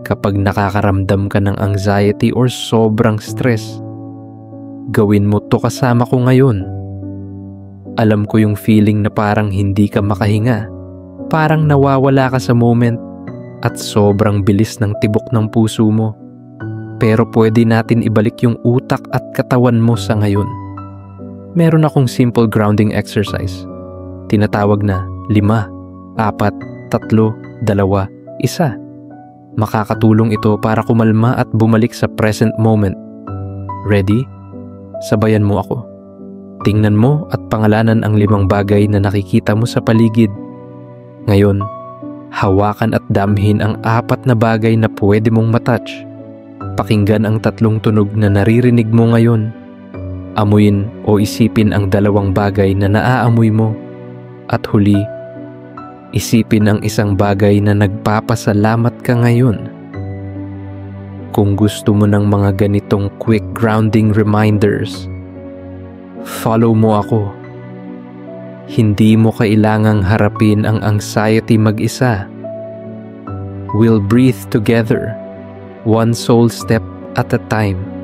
Kapag nakakaramdam ka ng anxiety or sobrang stress, gawin mo to kasama ko ngayon. Alam ko yung feeling na parang hindi ka makahinga, parang nawawala ka sa moment at sobrang bilis ng tibok ng puso mo. Pero pwede natin ibalik yung utak at katawan mo sa ngayon. Meron akong simple grounding exercise. Tinatawag na 5, 4, 3, 2, 1. Makakatulong ito para kumalma at bumalik sa present moment. Ready? Sabayan mo ako. Tingnan mo at pangalanan ang 5 bagay na nakikita mo sa paligid. Ngayon, hawakan at damhin ang 4 na bagay na pwede mong matouch. Pakinggan ang 3 tunog na naririnig mo ngayon. Amuyin o isipin ang 2 bagay na naaamoy mo. At huli, isipin ang 1 bagay na nagpapasalamat ka ngayon. Kung gusto mo ng mga ganitong quick grounding reminders, follow mo ako. Hindi mo kailangang harapin ang anxiety mag-isa. We'll breathe together, one soul step at a time.